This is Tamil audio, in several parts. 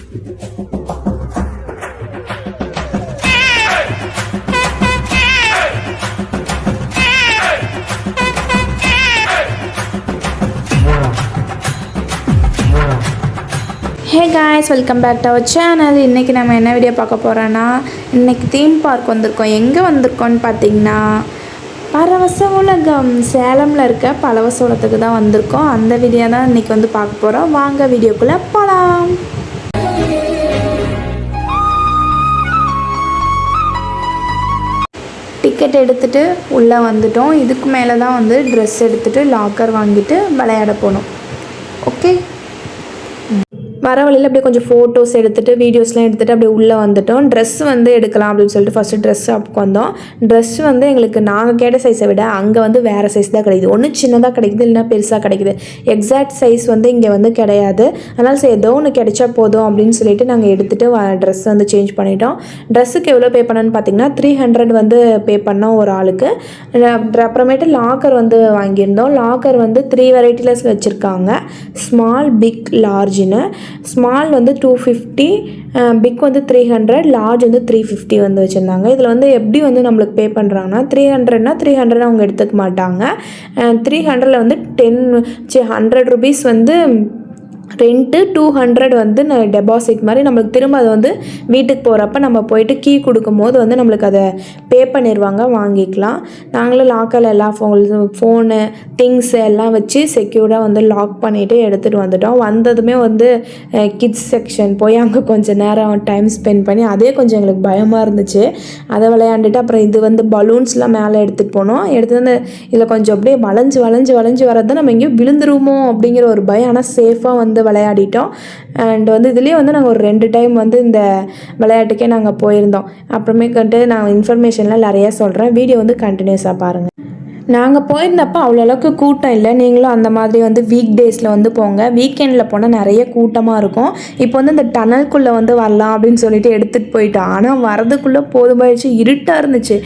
Hey guys, welcome back to our channel. இன்றைக்கி நம்ம என்ன வீடியோ பார்க்க போகிறோன்னா, இன்றைக்கி தீம் பார்க் வந்திருக்கோம். எங்கே வந்திருக்கோன்னு பார்த்தீங்கன்னா, பரவச உலகம் சேலமில் இருக்க பரவச உலகத்துக்கு தான் வந்திருக்கோம். அந்த வீடியோ தான் இன்றைக்கி வந்து பார்க்க போகிறோம். வாங்க வீடியோக்குள்ளே போகலாம். டிக்கெட் எடுத்துகிட்டு உள்ளே வந்துட்டோம். இதுக்கு மேலே தான் வந்து ட்ரெஸ் எடுத்துகிட்டு லாக்கர் வாங்கிட்டு விளையாட போகணும். ஓகே, வர வழியில் அப்படியே கொஞ்சம் ஃபோட்டோஸ் எடுத்துகிட்டு வீடியோஸ்லாம் எடுத்துகிட்டு அப்படியே உள்ளே வந்துட்டோம். ட்ரெஸ் வந்து எடுக்கலாம் அப்படின்னு சொல்லிட்டு ஃபஸ்ட்டு ட்ரெஸ் ஷாப்புக்கு வந்தோம். ட்ரெஸ் வந்து எங்களுக்கு நாங்கள் கேட்ட சைஸை விட அங்கே வந்து வேறு சைஸ் தான் கிடைக்குது. ஒன்று சின்னதாக கிடைக்குது, இல்லைனா பெருசாக கிடைக்குது. எக்ஸாக்ட் சைஸ் வந்து இங்கே வந்து கிடையாது. அதனால் சரி ஏதோ ஒன்று கிடைச்சா போதும் அப்படின்னு சொல்லிட்டு நாங்கள் எடுத்துகிட்டு ட்ரெஸ் வந்து சேஞ்ச் பண்ணிட்டோம். ட்ரெஸ்ஸுக்கு எவ்வளோ பே பண்ணோன்னு பார்த்தீங்கன்னா 300 வந்து பே பண்ணோம் ஒரு ஆளுக்கு. அப்புறமேட்டு லாக்கர் வந்து வாங்கியிருந்தோம். லாக்கர் வந்து 3 வெரைட்டியில் வச்சுருக்காங்க. Small, big, லார்ஜ்னு. ஸ்மால் வந்து 250, பிக் வந்து 300, லார்ஜ் வந்து 350 வந்து வச்சுருந்தாங்க. இதில் வந்து எப்படி வந்து நம்மளுக்கு பே பண்ணுறாங்கன்னா 300னா 300 அவங்க எடுத்துக்க மாட்டாங்க. 300ல் வந்து 100 ருபீஸ் வந்து ரெண்ட்டு, 200 வந்து டெபாசிட் மாதிரி நம்மளுக்கு திரும்ப அதை வந்து வீட்டுக்கு போகிறப்ப நம்ம போயிட்டு கீ கொடுக்கும் போது வந்து நம்மளுக்கு அதை பே பண்ணிடுவாங்க, வாங்கிக்கலாம். நாங்களும் லாக்கரில் எல்லா ஃபோனு திங்ஸ் எல்லாம் வச்சு செக்யூர்டாக வந்து லாக் பண்ணிவிட்டு எடுத்துகிட்டு வந்துட்டோம். வந்ததுமே வந்து கிட்ஸ் செக்ஷன் போய் அங்கே கொஞ்சம் நேரம் டைம் ஸ்பெண்ட் பண்ணி அதே கொஞ்சம் எங்களுக்கு பயமாக இருந்துச்சு. அதை விளையாண்டுட்டு அப்புறம் இது வந்து பலூன்ஸ்லாம் மேலே எடுத்துகிட்டு போனோம். எடுத்து வந்து இதில் கொஞ்சம் அப்படியே வளைஞ்சு வரது நம்ம எங்கேயும் விழுந்துருமோ அப்படிங்கிற ஒரு பயம். ஆனால் சேஃபாக வந்து விளையாடிட்டோம். அண்ட் வந்து இதுலேயே வந்து நாங்கள் ஒரு 2 டைம் வந்து இந்த விளையாட்டுக்கே நாங்கள் போயிருந்தோம். அப்புறமேட்டு நான் இன்ஃபர்மேஷன்லாம் நிறையா சொல்கிறேன். வீடியோ வந்து கண்டினியூஸாக பாருங்கள். நாங்கள் போயிருந்தப்போ அவ்வளோ அளவுக்கு கூட்டம் இல்லை. நீங்களும் அந்த மாதிரி வந்து வீக் டேஸில் வந்து போங்க. வீக்கெண்டில் போனால் நிறைய கூட்டமாக இருக்கும். இப்போ வந்து இந்த டனல்குள்ளே வந்து வரலாம் அப்படின்னு சொல்லிட்டு எடுத்துகிட்டு போயிட்டோம். ஆனால் வரதுக்குள்ளே போதுமாயிடுச்சு, இருட்டாக இருந்துச்சு.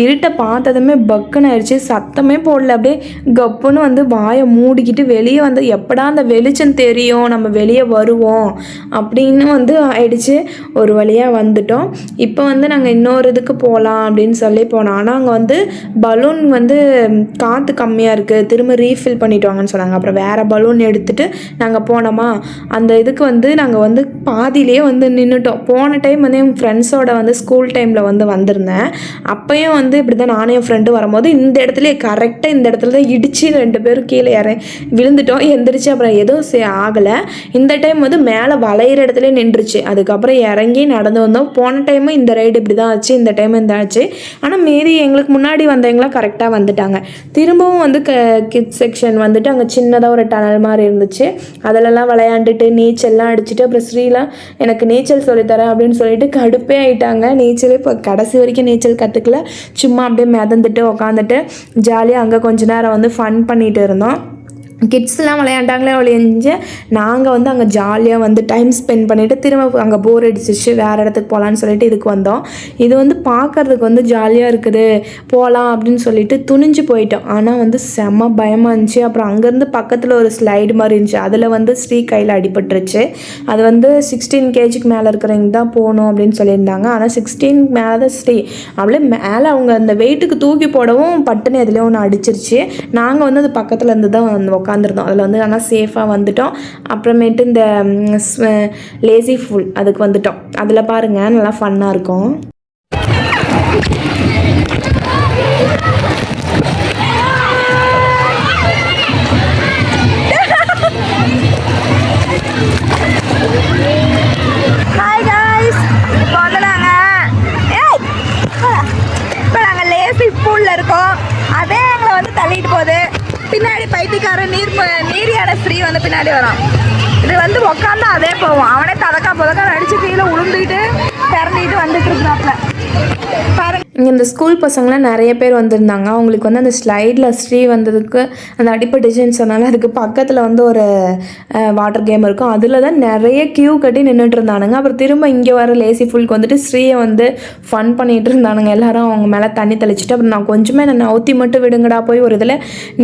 இருட்டை பார்த்ததுமே பக்குன்னு ஆயிடுச்சு. சத்தமே போடல, அப்படியே கப்புன்னு வந்து வாயை மூடிக்கிட்டு வெளியே வந்து எப்படா அந்த வெளிச்சம் தெரியும் நம்ம வெளியே வருவோம் அப்படின்னு வந்து ஆயிடுச்சு. ஒரு வழியாக வந்துட்டோம். இப்போ வந்து நாங்கள் இன்னொரு இதுக்கு போகலாம் அப்படின்னு சொல்லி போனோம். ஆனால் அங்கே வந்து பலூன் வந்து காற்று கம்மியாக இருக்குது, திரும்ப ரீஃபில் பண்ணிட்டு வாங்கன்னு சொன்னாங்க. அப்புறம் வேறு பலூன் எடுத்துகிட்டு நாங்கள் போனோமா. அந்த இதுக்கு வந்து நாங்கள் வந்து பாதியிலே வந்து நின்றுட்டோம். போன டைம் வந்து என் ஃப்ரெண்ட்ஸோட வந்து ஸ்கூல் டைமில் வந்து வந்திருந்தேன். அப்போயும் வந்து இப்படி தான் நானும் என் ஃப்ரெண்டு வரும்போது இந்த இடத்துல கரெக்டாக இந்த இடத்துல தான் இடித்து 2 பேரும் கீழே விழுந்துட்டோம். எந்திரிச்சு அப்புறம் எதுவும் ஆகலை. இந்த டைம் வந்து மேலே வளையிற இடத்துல நின்றுச்சு. அதுக்கப்புறம் இறங்கி நடந்து வந்தோம். போன டைமும் இந்த ரைடு இப்படி தான் ஆச்சு, இந்த டைம் இந்த ஆச்சு. ஆனால் மீதி எங்களுக்கு முன்னாடி வந்தவங்களாம் கரெக்டாக வந்துட்டாங்க. திரும்பவும் வந்து கிட்ஸ் செக்ஷன் வந்துட்டு அங்கே சின்னதாக ஒரு டனல் மாதிரி இருந்துச்சு. அதிலெல்லாம் விளையாண்டுட்டு நீச்சல்லாம் அடிச்சுட்டு அப்புறம் ஸ்ரீலாம் எனக்கு நீச்சல் சொல்லித்தரேன் அப்படின்னு சொல்லிட்டு கடுப்பே ஆகிட்டாங்க. நீச்சல் இப்போ கடைசி வரைக்கும் நீச்சல் கற்றுக்கல. சும்மா அப்படியே மிதந்துட்டு உக்காந்துட்டு ஜாலியாக அங்கே கொஞ்ச நேரம் வந்து ஃபன் பண்ணிகிட்டு இருந்தோம். கிட்ஸ்லாம் விளையாண்டாங்களே ஒழிஞ்சு நாங்கள் வந்து அங்கே ஜாலியாக வந்து டைம் ஸ்பெண்ட் பண்ணிவிட்டு திரும்ப அங்கே போர் அடிச்சிச்சு, வேறு இடத்துக்கு போகலான்னு சொல்லிட்டு இதுக்கு வந்தோம். இது வந்து பார்க்குறதுக்கு வந்து ஜாலியாக இருக்குது, போகலாம் அப்படின்னு சொல்லிட்டு துணிஞ்சு போயிட்டோம். ஆனால் வந்து செம்ம பயமாக இருந்துச்சு. அப்புறம் அங்கேருந்து பக்கத்தில் ஒரு ஸ்லைடு மாதிரி இருந்துச்சு. அதில் வந்து ஸ்ரீ கையில் அடிபட்டுருச்சு. அது வந்து 16 kgக்கு மேலே இருக்கிறவங்க தான் போகணும் அப்படின்னு சொல்லியிருந்தாங்க. ஆனால் 16 மேலே தான் ஸ்ரீ அவளே மேலே அவங்க அந்த வெயிட்டுக்கு தூக்கி போடவும் பட்டுன்னு எதுலேயும் ஒன்று அடிச்சிருச்சு. நாங்கள் வந்து அது பக்கத்தில் இருந்து தான் வந்து உட்காந்துருந்தோம். அதில் வந்து ஆனால் சேஃபாக வந்துட்டோம். அப்புறமேட்டு இந்த லேசி ஃபுல் அதுக்கு வந்துட்டோம். அதில் பாருங்கள் நல்லா ஃபன்னாக இருக்கும். ஹாய் காய்ஸ், இப்போ வந்து நாங்கள் லேசி பூலில் இருக்கோம். அதே எங்களை வந்து தள்ளிட்டு போகுது. பின்னாடி பைத்தியக்காரன் நீர் யானை ஸ்ரீ வந்து பின்னாடி வரான். இது வந்து உக்காந்து அதே போவோம். அவனே ததக்கா புதக்கா அடிச்சு கீழே உளுந்துக்கிட்டு திறந்துக்கிட்டு வந்துட்டு இருக்கிறாப்புல பாருங்க. இங்கே இந்த ஸ்கூல் பசங்களாம் நிறைய பேர் வந்திருந்தாங்க. அவங்களுக்கு வந்து அந்த ஸ்லைடில் ஸ்ரீ வந்ததுக்கு அந்த அடிப்பட்டுச்சுன்னு சொன்னால அதுக்கு பக்கத்தில் வந்து ஒரு வாட்டர் கேம் இருக்கும். அதில் தான் நிறைய க்யூ கட்டி நின்றுட்டு இருந்தானுங்க. அப்புறம் திரும்ப இங்கே வர லேசி ஃபுல்க்கு வந்துட்டு ஸ்ரீயை வந்து ஃபன் பண்ணிகிட்டு இருந்தானுங்க. எல்லாரும் அவங்க மேலே தண்ணி தெளிச்சிட்டு அப்புறம் நான் கொஞ்சமே என்னை நவுத்தி மட்டும் விடுங்கடா போய் ஒரு இதில்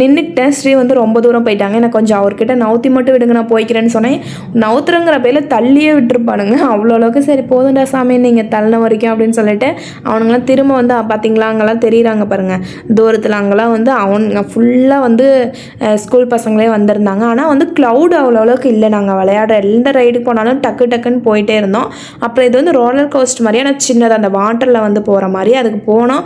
நின்றுக்கிட்டேன். ஸ்ரீ வந்து ரொம்ப தூரம் போயிட்டாங்க. எனக்கு கொஞ்சம் அவர்கிட்ட நவுத்தி மட்டும் விடுங்க நான் போய்க்கிறேன்னு சொன்னேன். நவுத்துறங்கிற பேரில் தள்ளியே விட்டுருப்பானுங்க. அவ்வளோ அளவுக்கு சரி போதுண்டா சாமி நீங்கள் தள்ளின வரைக்கும் அப்படின்னு சொல்லிட்டு அவனுங்களாம் திரும்ப வந்து பார்த்தீங்களா அங்கெல்லாம் தெரியுறாங்க பாருங்கள் தூரத்தில். அங்கெல்லாம் வந்து அவங்க ஃபுல்லாக வந்து ஸ்கூல் பசங்களே வந்திருந்தாங்க. ஆனால் வந்து க்ளவுட் அவ்வளோவுக்கு இல்லை. நாங்கள் விளையாட எந்த ரைடுக்கு போனாலும் டக்கு டக்குன்னு போயிட்டே இருந்தோம். அப்புறம் இது வந்து ரோலர் கோஸ்ட் மாதிரி ஆனால் சின்னதாக அந்த வாட்டரில் வந்து போகிற மாதிரி அதுக்கு போனோம்.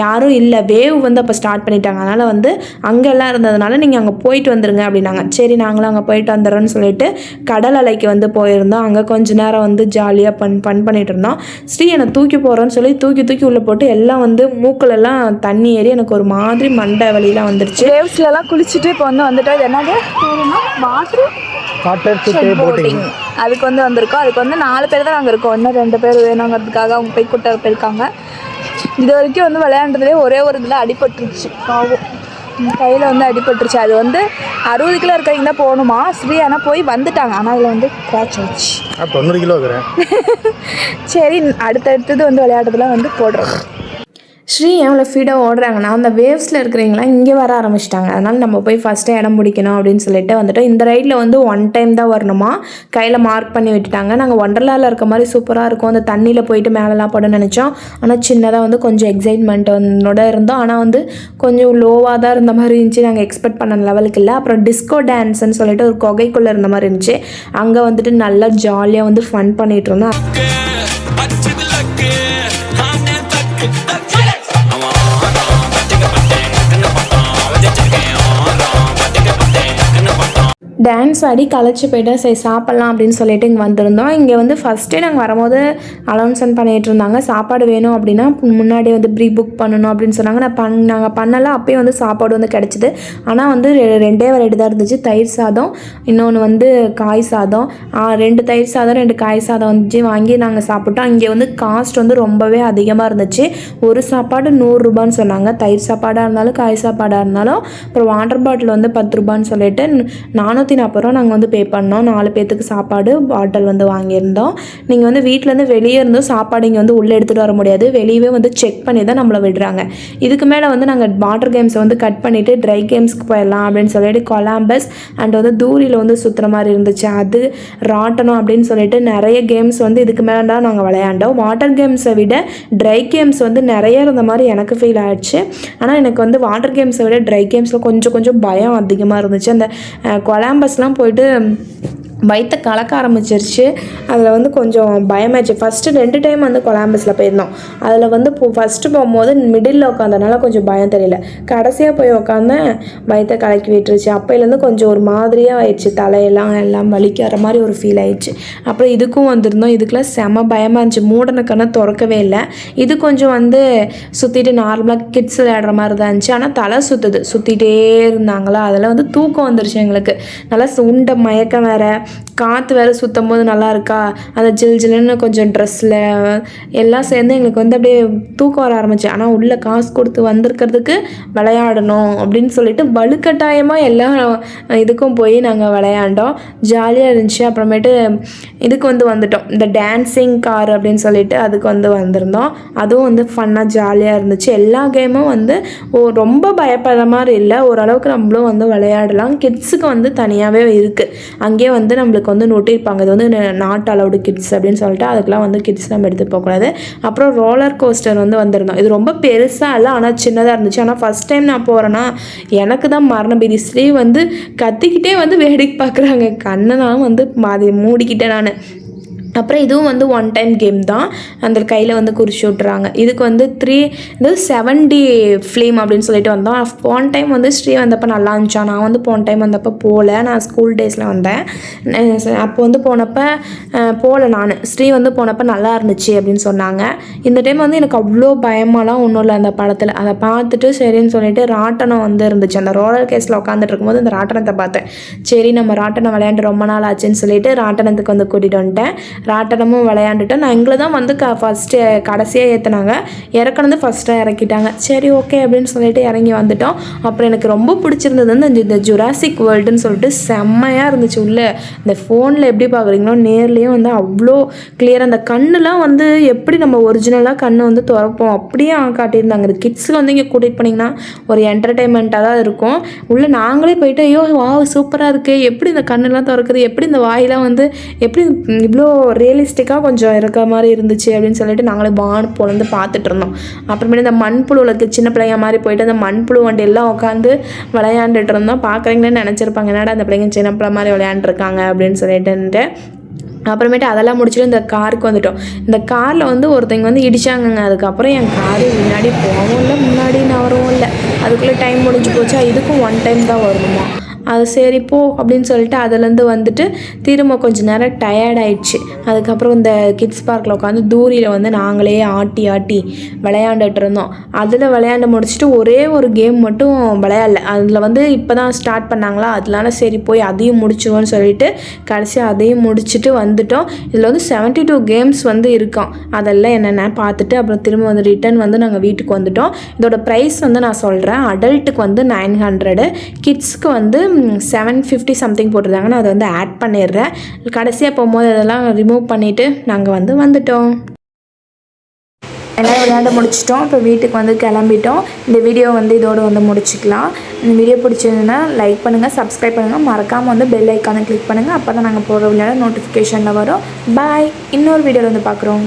யாரும் இல்லை, வேவ் வந்து அப்போ ஸ்டார்ட் பண்ணிட்டாங்க. அதனால் வந்து அங்கே எல்லாம் இருந்ததுனால நீங்கள் அங்கே போயிட்டு வந்துருங்க அப்படின்னாங்க. சரி நாங்களும் அங்கே போயிட்டு வந்துடுறோன்னு சொல்லிட்டு கடல் அலைக்கு வந்து போயிருந்தோம். அங்கே கொஞ்ச நேரம் வந்து ஜாலியாக ஃபன் பண்ணிட்டு இருந்தோம். ஸ்ரீ என்னை தூக்கி போகிறோன்னு சொல்லி தூக்கி உள்ளே போட்டு எல்லாம் வந்து மூக்கிலெல்லாம் தண்ணி ஏறி எனக்கு ஒரு மாதிரி மண்டை வலியெலாம் வந்துருச்சு. வேவ்ஸ்லலாம் குளிச்சுட்டு இப்போ வந்துட்டு அது என்னது வாட்டர் போட்டிங் அதுக்கு வந்து வந்திருக்கோம். அதுக்கு வந்து 4 பேர் தான் நாங்கள் இருக்கோம். இன்னும் 2 பேர் வேணுங்கிறதுக்காக அவங்க போய் கூட்ட போயிருக்காங்க. இது வரைக்கும் வந்து விளையாண்டதுலேயே ஒரே ஒரு இதில் அடிபட்டுருச்சு. பாவம் கையில் வந்து அடிபட்டுருச்சு. அது வந்து 60 கிலோ இருக்கிறவங்க தான் போகணுமா. ஸ்ரீ ஆனால் போய் வந்துட்டாங்க. ஆனால் அதில் வந்து கிராச் ஆச்சு. 90 கிலோ இருக்கிறேன். சரி அடுத்தடுத்தது வந்து விளையாடுறதுலாம் வந்து போடுறோம். ஸ்ரீ எவ்வளோ ஃபீடாக ஓடுறாங்கன்னா அந்த வேவ்ஸில் இருக்கிறவங்களாம் இங்கே வர ஆரம்பிச்சிட்டாங்க. அதனால் நம்ம போய் ஃபஸ்ட்டே இடம் பிடிக்கணும் அப்படின்னு சொல்லிட்டு வந்துட்டு இந்த ரைடில் வந்து 1 டைம் தான் வரணுமா. கையில் மார்க் பண்ணி விட்டுட்டாங்க. நாங்கள் ஒண்டர்லாவில் இருக்க மாதிரி சூப்பராக இருக்கும். அந்த தண்ணியில் போயிட்டு மேலெலாம் படணும்னு நினச்சோம். ஆனால் சின்னதாக வந்து கொஞ்சம் எக்ஸைட்மெண்ட்டோட இருந்தோம். ஆனால் வந்து கொஞ்சம் லோவாக தான் இருந்த மாதிரி இருந்துச்சு. நாங்கள் எக்ஸ்பெக்ட் பண்ண லெவலுக்கு இல்லை. அப்புறம் டிஸ்கோ டான்ஸ்ன்னு சொல்லிட்டு ஒரு குகைக்குள்ளே இருந்த மாதிரி இருந்துச்சு. அங்கே வந்துட்டு நல்லா ஜாலியாக வந்து ஃபன் பண்ணிகிட்டு இருந்தோம். டான்ஸ் ஆடி களைச்சி போய்ட்டு சரி சாப்பிட்லாம் அப்படின்னு சொல்லிட்டு இங்கே வந்திருந்தோம். இங்கே வந்து ஃபஸ்ட்டே நாங்கள் வரும்போது அனௌன்ஸ்மெண்ட் பண்ணிகிட்டு இருந்தாங்க. சாப்பாடு வேணும் அப்படின்னா முன்னாடி வந்து ப்ரீ புக் பண்ணணும் அப்படின்னு சொன்னாங்க. நாங்கள் பண்ணலாம். அப்போயே வந்து சாப்பாடு வந்து கிடச்சிது. ஆனால் வந்து 2 வெரைட்டி தான் இருந்துச்சு. தயிர் சாதம், இன்னொன்று வந்து காய் சாதம். 2 தயிர் சாதம் 2 காய் சாதம் வந்துச்சு. வாங்கி நாங்கள் சாப்பிட்டோம். இங்கே வந்து காஸ்ட் வந்து ரொம்பவே அதிகமாக இருந்துச்சு. ஒரு சாப்பாடு 100 ரூபான்னு சொன்னாங்க. தயிர் சாப்பாடாக இருந்தாலும் காய் சாப்பாடாக இருந்தாலும். அப்புறம் வாட்டர் பாட்டில் வந்து 10 ரூபான்னு சொல்லிட்டு 440 ரூபா நாங்கள் வந்து பே பண்ணோம். 4 பேர்த்துக்கு சாப்பாடு பாட்டில் வந்து வாங்கியிருந்தோம். நீங்கள் வந்து வீட்டிலேருந்து வெளியே இருந்தும் சாப்பாடு இங்கே வந்து உள்ளே எடுத்துகிட்டு வர முடியாது. வெளியவே வந்து செக் பண்ணி தான் நம்மளை விடுறாங்க. இதுக்கு மேலே வந்து நாங்கள் வாட்டர் கேம்ஸை வந்து கட் பண்ணிவிட்டு ட்ரை கேம்ஸ்க்கு போயிடலாம் அப்படின்னு சொல்லிட்டு கொலம்பஸ் அண்ட் வந்து தூரியில் வந்து சுற்றுற மாதிரி இருந்துச்சு. அது ராட்டணும் அப்படின்னு சொல்லிட்டு நிறைய கேம்ஸ் வந்து இதுக்கு மேலே தான் நாங்கள் விளையாண்டோம். வாட்டர் கேம்ஸை விட ட்ரை கேம்ஸ் வந்து நிறைய இருந்த மாதிரி எனக்கு ஃபீல் ஆகிடுச்சு. ஆனால் எனக்கு வந்து வாட்டர் கேம்ஸை விட ட்ரை கேம்ஸில் கொஞ்சம் பயம் அதிகமாக இருந்துச்சு. அந்த கொலம்பஸ்லாம் போயிட்டு வயிற்ற கலக்க ஆரம்பிச்சிருச்சு. அதில் வந்து கொஞ்சம் பயமாயிடுச்சு. ஃபஸ்ட்டு 2 டைம் வந்து கொலம்பஸில் போயிருந்தோம். அதில் வந்து ஃபஸ்ட்டு போகும்போது மிடில் உட்காந்தனால கொஞ்சம் பயம் தெரியல. கடைசியாக போய் உட்காந்தேன், வயிற்ற கலக்கி விட்டுருச்சு. அப்போலேருந்து கொஞ்சம் ஒரு மாதிரியாக ஆயிடுச்சு. எல்லாம் வலிக்கிற மாதிரி ஒரு ஃபீல் ஆயிடுச்சு. அப்புறம் இதுக்கும் வந்திருந்தோம். இதுக்கெலாம் செம பயமாக இருந்துச்சு. மூடன கண்ணை திறக்கவே இல்லை. இது கொஞ்சம் வந்து சுற்றிட்டு நார்மலாக கிட்ஸ் விளையாடுற மாதிரி தான் இருந்துச்சு. ஆனால் தலை சுற்றிட்டே இருந்தாங்களா, அதில் வந்து தூக்கம் வந்துருச்சு எங்களுக்கு. நல்லா உண்ட மயக்கம் வேறு, காற்று வேறு சுற்றும் போது நல்லா இருக்கா, அந்த ஜில்ஜில்னு கொஞ்சம் ட்ரெஸ்ஸில் எல்லாம் சேர்ந்து எங்களுக்கு வந்து அப்படியே தூக்கம் வர ஆரம்பிச்சு. ஆனால் உள்ளே காசு கொடுத்து வந்திருக்கிறதுக்கு விளையாடணும் அப்படின்னு சொல்லிட்டு வலுக்கட்டாயமாக எல்லா இதுக்கும் போய் நாங்கள் விளையாண்டோம். ஜாலியாக இருந்துச்சு. அப்புறமேட்டு இதுக்கு வந்து வந்துட்டோம், இந்த டான்ஸிங் கார் அப்படின்னு சொல்லிட்டு அதுக்கு வந்து வந்திருந்தோம். அதுவும் வந்து ஃபன்னாக ஜாலியாக இருந்துச்சு. எல்லா கேமும் வந்து ரொம்ப பயப்படுற மாதிரி இல்லை, ஓரளவுக்கு நம்மளும் வந்து விளையாடலாம். கிட்ஸுக்கு வந்து தனியாகவே இருக்குது. அங்கேயே வந்து நம்மளுக்கு வந்து நோட்டிருப்பாங்க, இது வந்து நாட் அலவுடு கிட்ஸ் அப்படின்னு சொல்லிட்டு. அதுக்கெலாம் வந்து கிட்ஸ் நம்ம எடுத்து போகக்கூடாது. அப்புறம் ரோலர் கோஸ்டர் வந்து வந்திருந்தோம். இது ரொம்ப பெருசாக இல்லை, ஆனால் சின்னதாக இருந்துச்சு. ஆனால் ஃபஸ்ட் டைம் நான் போகிறேன்னா எனக்கு தான் மரண பீதி. ஸ்ரீ வந்து கத்திக்கிட்டே வந்து வேடிக்கை பார்க்குறாங்க. கண்ணை நான் வந்து மூடிக்கிட்டேன் நான். அப்புறம் இதுவும் வந்து 1 டைம் கேம் தான். அந்த கையில் வந்து குறிச்சு விட்றாங்க. இதுக்கு வந்து 7D ஃபிலிம் அப்படின்னு சொல்லிட்டு வந்தோம். போன டைம் வந்து ஸ்ரீ வந்தப்போ நல்லா இருந்துச்சா. நான் வந்து போன டைம் வந்தப்போ போகல, நான் ஸ்கூல் டேஸில் வந்தேன். அப்போ வந்து போனப்போ போகல நான். ஸ்ரீ வந்து போனப்போ நல்லா இருந்துச்சு அப்படின்னு சொன்னாங்க. இந்த டைம் வந்து எனக்கு அவ்வளோ பயமாலாம் ஒன்றும் இல்லை அந்த படத்தில். அதை பார்த்துட்டு சரின்னு சொல்லிட்டு ராட்டனம் வந்து இருந்துச்சு. அந்த ரோலர் கேஸில் உட்காந்துட்டு இருக்கும்போது அந்த ராட்டனத்தை பார்த்தேன். சரி நம்ம ராட்டனம் விளையாண்டு ரொம்ப நாள் ஆச்சுன்னு சொல்லிட்டு ராட்டனத்துக்கு வந்து கூட்டிகிட்டு வந்துட்டேன். ராட்டனமும் விளையாண்டுட்டோம். நான் எங்களை தான் வந்து ஃபஸ்ட்டு கடைசியாக ஏற்றினாங்க, இறக்குனது ஃபஸ்ட்டாக இறக்கிட்டாங்க. சரி ஓகே அப்படின்னு சொல்லிட்டு இறங்கி வந்துட்டோம். அப்புறம் எனக்கு ரொம்ப பிடிச்சிருந்தது வந்து இந்த ஜுராசிக் வேர்ல்டுன்னு சொல்லிட்டு செம்மையாக இருந்துச்சு. உள்ள இந்த ஃபோனில் எப்படி பார்க்குறீங்களோ நேர்லேயும் வந்து அவ்வளோ கிளியராக அந்த கண்ணுலாம் வந்து எப்படி நம்ம ஒரிஜினலாக கண்ணை வந்து திறப்போம் அப்படியே காட்டியிருந்தாங்க. இந்த கிட்ஸுக்கு வந்து இங்கே கூட்டிகிட்டு போனீங்கன்னா ஒரு என்டர்டெயின்மெண்ட்டாக தான் இருக்கும். உள்ளே நாங்களே போயிட்டு ஐயோ சூப்பராக இருக்குது, எப்படி இந்த கண்ணெல்லாம் திறக்குது, எப்படி இந்த வாயெல்லாம் வந்து எப்படி இவ்வளோ ரியலிஸ்டிக்காக கொஞ்சம் இருக்க மாதிரி இருந்துச்சு அப்படின்னு சொல்லிட்டு நாங்களே பொழந்து பார்த்துட்டு இருந்தோம். அப்புறமேட்டு இந்த மண்புழுவுக்கு சின்ன பிள்ளைங்க மாதிரி போயிட்டு அந்த மண்புழு வண்டி எல்லாம் உட்காந்து விளையாண்டுட்டு இருந்தோம். பார்க்குறீங்கன்னு நினச்சிருப்பாங்க, என்னடா அந்த பிள்ளைங்க சின்ன பிள்ளை மாதிரி விளையாண்டுருக்காங்க அப்படின்னு சொல்லிட்டு. அப்புறமேட்டு அதெல்லாம் முடிச்சுட்டு இந்த காருக்கு வந்துட்டோம். இந்த காரில் வந்து ஒருத்தங்க வந்து இடிச்சாங்கங்க. அதுக்கப்புறம் என் காரு முன்னாடி போகவும் இல்லை, முன்னாடி நவரவும் இல்லை. அதுக்குள்ளே டைம் முடிஞ்சு போச்சா, இதுக்கும் 1 டைம் தான் வரணுமா. அது சரி போ அப்படின்னு சொல்லிட்டு அதுலேருந்து வந்துட்டு திரும்ப கொஞ்சம் நேரம் டயர்ட் ஆயிடுச்சு. அதுக்கப்புறம் இந்த கிட்ஸ் பார்க்கில் உட்காந்து தூரியில் வந்து நாங்களே ஆட்டி விளையாண்டுட்டு இருந்தோம். அதில் விளையாண்டு முடிச்சுட்டு ஒரே ஒரு கேம் மட்டும் விளையாடல. அதில் வந்து இப்போ தான் ஸ்டார்ட் பண்ணாங்களா, அதனால சரி போய் அதையும் முடிச்சுவோன்னு சொல்லிட்டு கடைசியாக அதையும் முடிச்சுட்டு வந்துட்டோம். இதில் வந்து 72 கேம்ஸ் வந்து இருக்கான். அதெல்லாம் என்னென்ன பார்த்துட்டு அப்புறம் திரும்ப வந்து ரிட்டர்ன் வந்து நாங்கள் வீட்டுக்கு வந்துட்டோம். இதோட ப்ரைஸ் வந்து நான் சொல்கிறேன். அடல்ட்டுக்கு வந்து 900, கிட்ஸ்க்கு வந்து 750 சம்திங் போட்டிருந்தாங்க. நான் அதை வந்து ஆட் பண்ணிடுறேன். கடைசியாக போகும்போது அதெல்லாம் ரிமூவ் பண்ணிவிட்டு நாங்கள் வந்துட்டோம். எல்லாம் விளையாண்டு முடிச்சிட்டோம். இப்போ வீட்டுக்கு வந்து கிளம்பிட்டோம். இந்த வீடியோ வந்து இதோடு வந்து முடிச்சுக்கலாம். இந்த வீடியோ பிடிச்சிருந்ததுன்னா லைக் பண்ணுங்கள், சப்ஸ்கிரைப் பண்ணுங்கள், மறக்காமல் வந்து பெல் ஐக்கானை கிளிக் பண்ணுங்கள். அப்போ தான் நாங்கள் போகிற விளையாட நோட்டிஃபிகேஷனில் வரும். பாய், இன்னொரு வீடியோவில் வந்து பார்க்குறோம்.